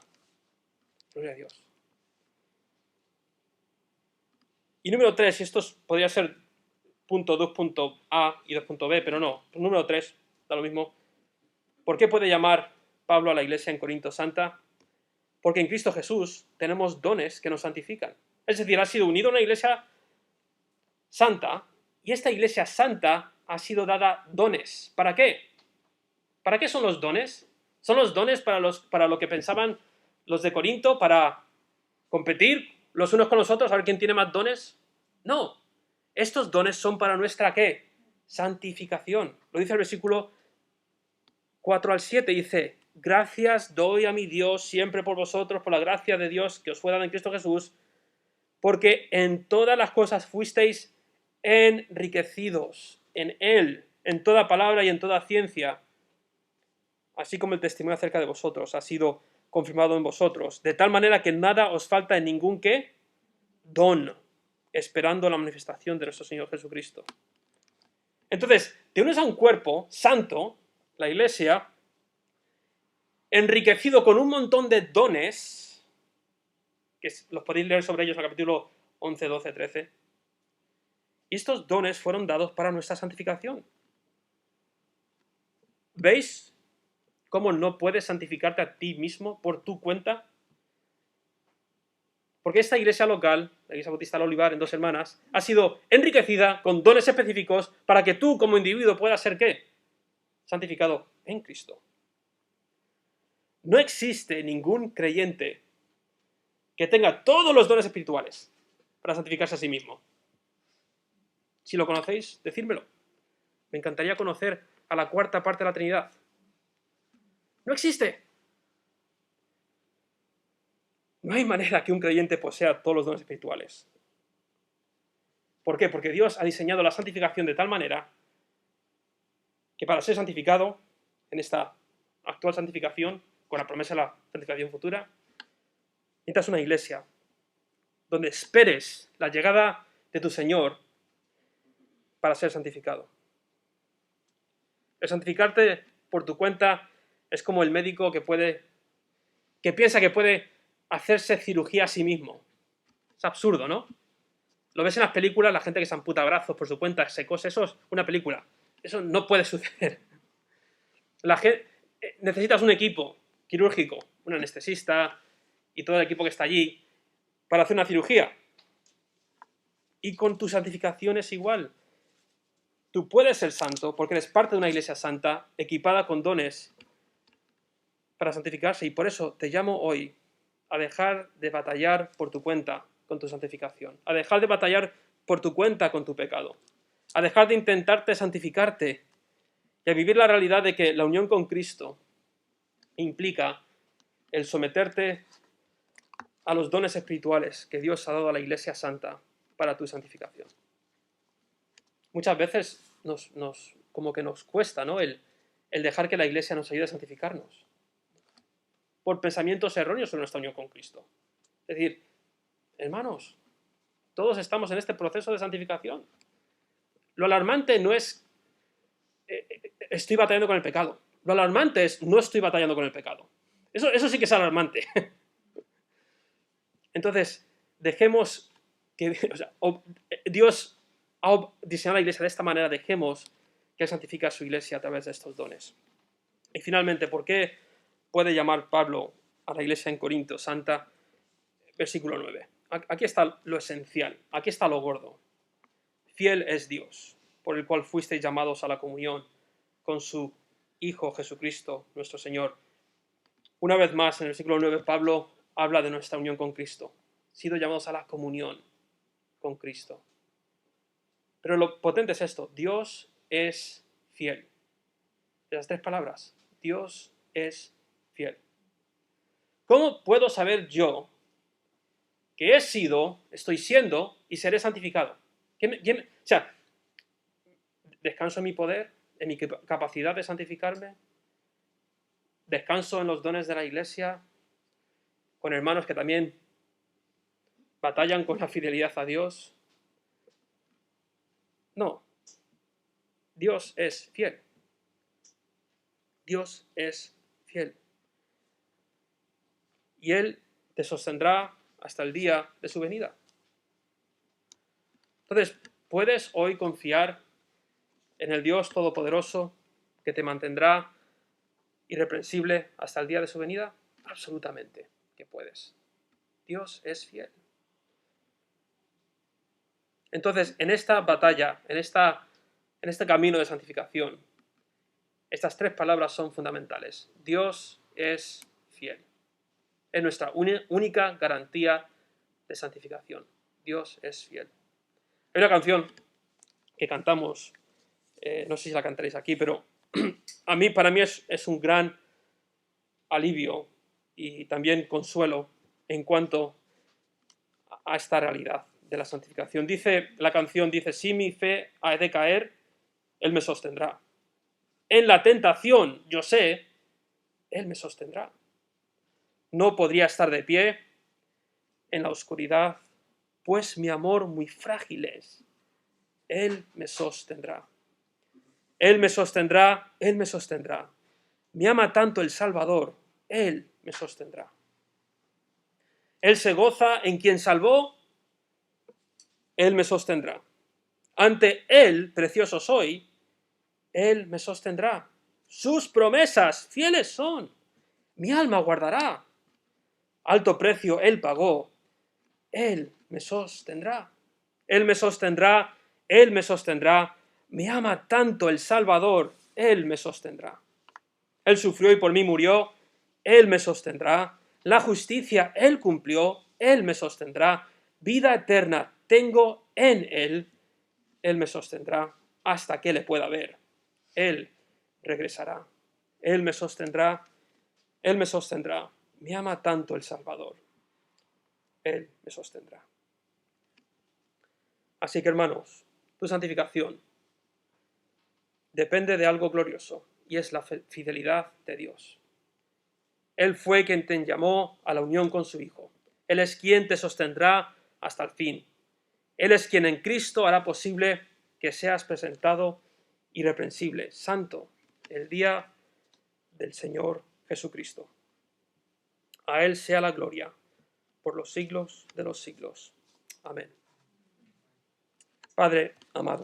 Gloria a Dios. Y número 3, y esto podría ser punto 2.a y 2.b, pero no, número 3, da lo mismo. ¿Por qué puede llamar Pablo a la iglesia en Corinto santa? Porque en Cristo Jesús tenemos dones que nos santifican. Es decir, ha sido unido a una iglesia santa, y esta iglesia santa ha sido dada dones. ¿Para qué? ¿Para qué son los dones? ¿Son los dones para lo que pensaban los de Corinto, para competir los unos con los otros, a ver quién tiene más dones? No. Estos dones son para nuestra, ¿qué? Santificación. Lo dice el versículo 4 al 7, dice: gracias doy a mi Dios siempre por vosotros, por la gracia de Dios que os fue dada en Cristo Jesús, porque en todas las cosas fuisteis enriquecidos en Él, en toda palabra y en toda ciencia, así como el testimonio acerca de vosotros ha sido confirmado en vosotros, de tal manera que nada os falta en ningún ¿qué? Don, esperando la manifestación de nuestro Señor Jesucristo. Entonces, te unes a un cuerpo santo, la iglesia, enriquecido con un montón de dones, que los podéis leer sobre ellos en el capítulo 11, 12, 13, y estos dones fueron dados para nuestra santificación. ¿Veis cómo no puedes santificarte a ti mismo por tu cuenta? Porque esta iglesia local, la Iglesia Bautista del Olivar en Dos Hermanas, ha sido enriquecida con dones específicos para que tú como individuo puedas ser ¿qué? Santificado en Cristo. No existe ningún creyente que tenga todos los dones espirituales para santificarse a sí mismo. Si lo conocéis, decídmelo. Me encantaría conocer a la cuarta parte de la Trinidad. No existe. No hay manera que un creyente posea todos los dones espirituales. ¿Por qué? Porque Dios ha diseñado la santificación de tal manera que para ser santificado en esta actual santificación, con la promesa de la santificación futura, necesitas una iglesia donde esperes la llegada de tu Señor para ser santificado. El santificarte por tu cuenta es como el médico que piensa que puede hacerse cirugía a sí mismo. Es absurdo, ¿no? Lo ves en las películas, la gente que se amputa brazos por su cuenta, se cose, eso es una película. Eso no puede suceder. Necesitas un equipo quirúrgico, un anestesista y todo el equipo que está allí para hacer una cirugía. Y con tu santificación es igual. Tú puedes ser santo porque eres parte de una iglesia santa, equipada con dones para santificarse. Y por eso te llamo hoy a dejar de batallar por tu cuenta con tu santificación, a dejar de batallar por tu cuenta con tu pecado, a dejar de intentarte santificarte y a vivir la realidad de que la unión con Cristo implica el someterte a los dones espirituales que Dios ha dado a la iglesia santa para tu santificación. Muchas veces como que nos cuesta, ¿no? el dejar que la iglesia nos ayude a santificarnos por pensamientos erróneos sobre nuestra unión con Cristo. Es decir, hermanos, todos estamos en este proceso de santificación. Lo alarmante no es estoy batallando con el pecado. Lo alarmante es no estoy batallando con el pecado. Eso sí que es alarmante. Entonces, dejemos que Dios ha diseñado la iglesia de esta manera, dejemos que Él santifique a su iglesia a través de estos dones. Y finalmente, ¿por qué puede llamar Pablo a la iglesia en Corinto santa? Versículo 9. Aquí está lo esencial, aquí está lo gordo. Fiel es Dios, por el cual fuisteis llamados a la comunión con su Hijo Jesucristo, nuestro Señor. Una vez más, en el versículo 9, Pablo habla de nuestra unión con Cristo. Sido llamados a la comunión con Cristo. Pero lo potente es esto: Dios es fiel. Esas tres palabras: Dios es fiel. ¿Cómo puedo saber yo que he sido, estoy siendo y seré santificado? O sea, ¿descanso en mi poder, en mi capacidad de santificarme? ¿Descanso en los dones de la iglesia, con hermanos que también batallan con la fidelidad a Dios? No. Dios es fiel. Dios es fiel. Y Él te sostendrá hasta el día de su venida. Entonces, ¿puedes hoy confiar en el Dios Todopoderoso que te mantendrá irreprensible hasta el día de su venida? Absolutamente que puedes. Dios es fiel. Entonces, en esta batalla, en este camino de santificación, estas tres palabras son fundamentales. Dios es fiel. Es nuestra única garantía de santificación. Dios es fiel. Hay una canción que cantamos, no sé si la cantaréis aquí, pero para mí es un gran alivio y también consuelo en cuanto a esta realidad de la santificación. La canción dice, si mi fe ha de caer, Él me sostendrá. En la tentación, yo sé, Él me sostendrá. No podría estar de pie en la oscuridad, pues mi amor muy frágil es. Él me sostendrá. Él me sostendrá, Él me sostendrá. Me ama tanto el Salvador, Él me sostendrá. Él se goza en quien salvó, Él me sostendrá. Ante Él, precioso soy, Él me sostendrá. Sus promesas fieles son. Mi alma guardará. Alto precio Él pagó. Él me sostendrá. Él me sostendrá. Él me sostendrá. Me ama tanto el Salvador. Él me sostendrá. Él sufrió y por mí murió. Él me sostendrá. La justicia Él cumplió. Él me sostendrá. Vida eterna tengo en Él. Él me sostendrá hasta que le pueda ver. Él regresará. Él me sostendrá. Él me sostendrá. Me ama tanto el Salvador. Él me sostendrá. Así que, hermanos, tu santificación depende de algo glorioso, y es la fidelidad de Dios. Él fue quien te llamó a la unión con su Hijo. Él es quien te sostendrá hasta el fin. Él es quien en Cristo hará posible que seas presentado irreprensible, santo, el día del Señor Jesucristo. A Él sea la gloria por los siglos de los siglos. Amén. Padre amado,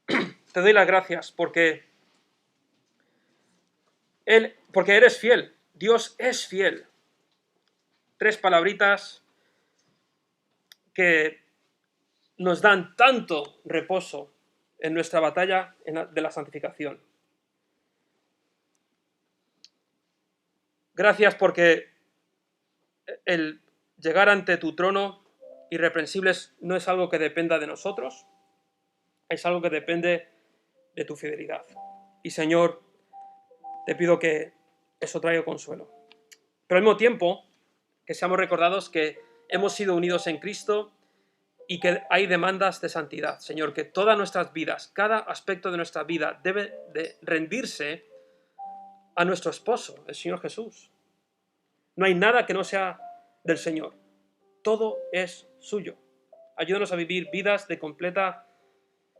te doy las gracias porque eres fiel. Dios es fiel. Tres palabritas que nos dan tanto reposo en nuestra batalla de la santificación. Gracias porque el llegar ante tu trono irreprensibles no es algo que dependa de nosotros, es algo que depende de tu fidelidad. Y Señor, te pido que eso traiga consuelo. Pero al mismo tiempo, que seamos recordados que hemos sido unidos en Cristo y que hay demandas de santidad. Señor, que todas nuestras vidas, cada aspecto de nuestra vida debe de rendirse a nuestro esposo, el Señor Jesús. No hay nada que no sea del Señor. Todo es suyo. Ayúdanos a vivir vidas de completa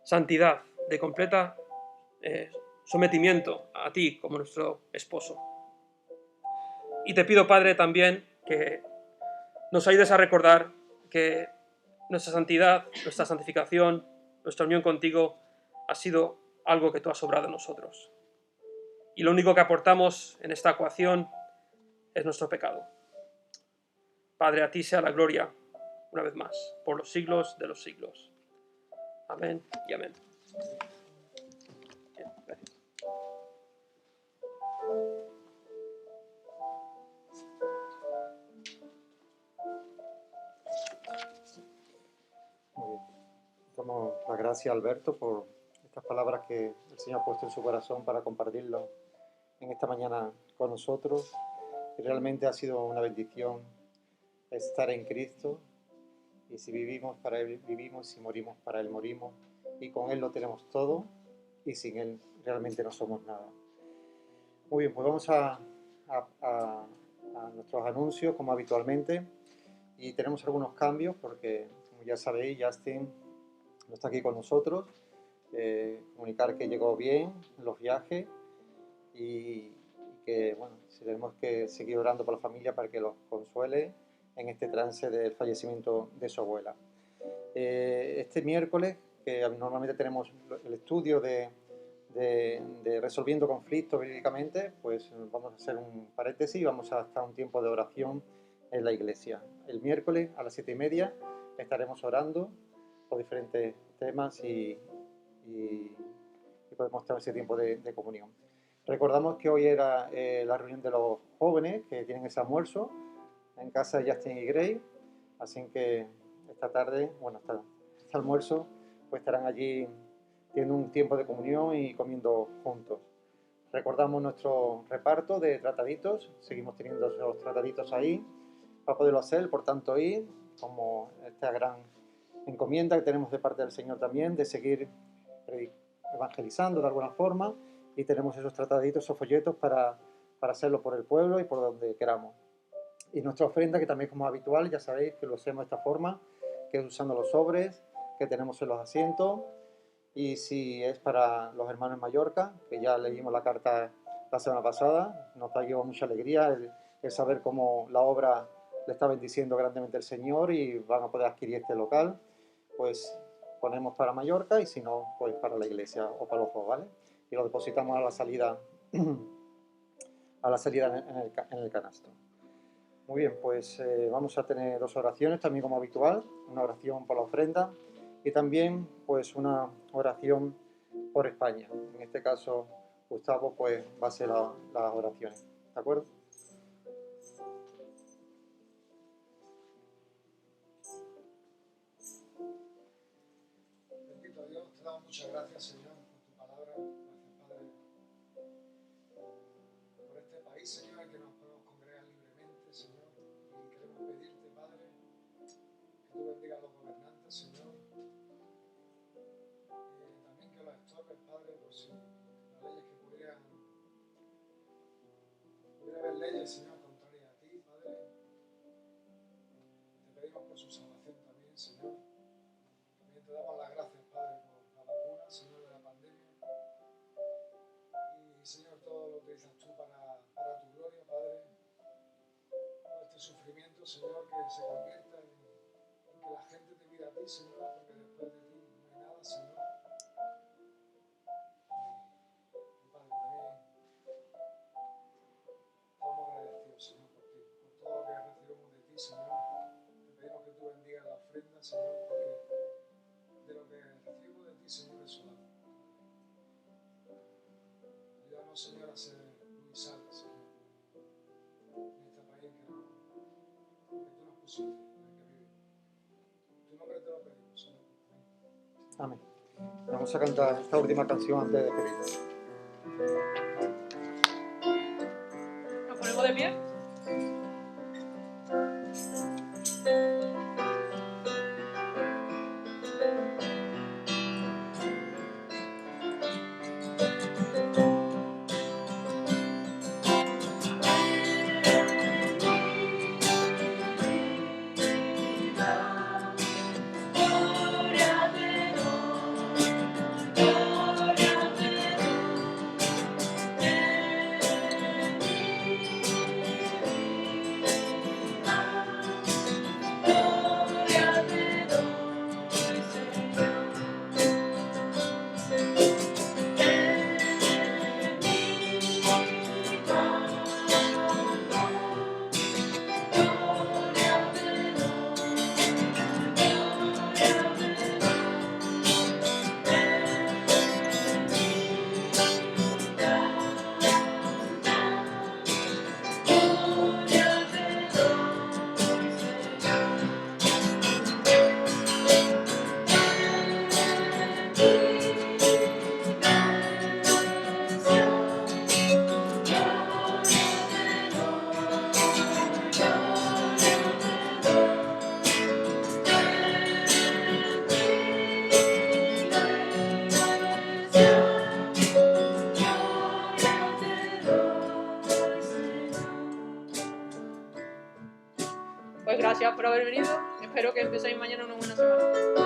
santidad, de completa sometimiento a ti como nuestro esposo. Y te pido, Padre, también que nos ayudes a recordar que nuestra santidad, nuestra santificación, nuestra unión contigo ha sido algo que tú has obrado en nosotros. Y lo único que aportamos en esta ecuación es nuestro pecado. Padre, a ti sea la gloria, una vez más, por los siglos de los siglos. Amén y amén. Bien, gracias. Muy bien. Damos las gracias a Alberto por estas palabras que el Señor ha puesto en su corazón para compartirlo en esta mañana con nosotros. Y realmente ha sido una bendición estar en Cristo. Y si vivimos, para Él vivimos, si morimos, para Él morimos. Y con Él lo tenemos todo, y sin Él realmente no somos nada. Muy bien, pues vamos a nuestros anuncios, como habitualmente. Y tenemos algunos cambios, porque, como ya sabéis, Justin no está aquí con nosotros. Comunicar que llegó bien en los viajes y que, bueno, tenemos que seguir orando por la familia para que los consuele en este trance del fallecimiento de su abuela. Este miércoles, que normalmente tenemos el estudio de resolviendo conflictos bíblicamente, pues vamos a hacer un paréntesis y vamos a estar un tiempo de oración en la iglesia. El miércoles a las 7:30 estaremos orando por diferentes temas y podemos tener ese tiempo de comunión. Recordamos que hoy era la reunión de los jóvenes que tienen ese almuerzo en casa de Justin y Gray, así que esta tarde, bueno, este almuerzo, pues estarán allí teniendo un tiempo de comunión y comiendo juntos. Recordamos nuestro reparto de trataditos, seguimos teniendo esos trataditos ahí para poderlo hacer, por tanto ir, como esta gran encomienda que tenemos de parte del Señor también, de seguir evangelizando de alguna forma, y tenemos esos trataditos, esos folletos para hacerlo por el pueblo y por donde queramos. Y nuestra ofrenda, que también como habitual, ya sabéis que lo hacemos de esta forma, que es usando los sobres que tenemos en los asientos. Y si es para los hermanos en Mallorca, que ya leímos la carta la semana pasada, nos ha llevado mucha alegría el saber cómo la obra le está bendiciendo grandemente el Señor y van a poder adquirir este local, pues ponemos para Mallorca y si no, pues para la iglesia o para los dos, ¿vale? Y lo depositamos a la salida en el canasto. Muy bien, pues vamos a tener dos oraciones también como habitual, una oración por la ofrenda y también pues una oración por España. En este caso, Gustavo pues va a hacer las oraciones, ¿de acuerdo? Bendito Dios, te damos muchas gracias, Señor, por tu palabra. Gracias, Padre, por este país, Señor, en que nos podemos congregar libremente, Señor. Y queremos pedirte, Padre, que tú bendigas a los gobernantes, Señor. Y también que los estorbes, Padre, por si las leyes que pudiera haber leyes, Señor, contrarias a ti, Padre. Te pedimos por su salvación también, Señor. También te damos las gracias, Padre, por la vacuna, Señor, de la pandemia. Y, Señor, todo lo que dices tú para tu gloria, Padre. Todo este sufrimiento, Señor, que se convierta en que la gente te mire a ti, Señor, porque después de ti no hay nada, Señor. Y, Padre, también estamos agradecidos, Señor, por ti, por todo lo que recibimos de ti, Señor. Te pedimos que tú bendigas la ofrenda, Señor, porque de lo que recibimos de ti, Señor, es solamente. Ayúdanos, Señor, a ser muy sabios, Señor, en este país que tú nos pusiste, en el que vivimos. En tu nombre te lo pedimos, Señor. Amén. Vamos a cantar esta última canción antes de despedirnos. Nos ponemos de pie. Gloria te doy, gloria te Pues gracias por haber venido. Espero que empecéis mañana una buena semana.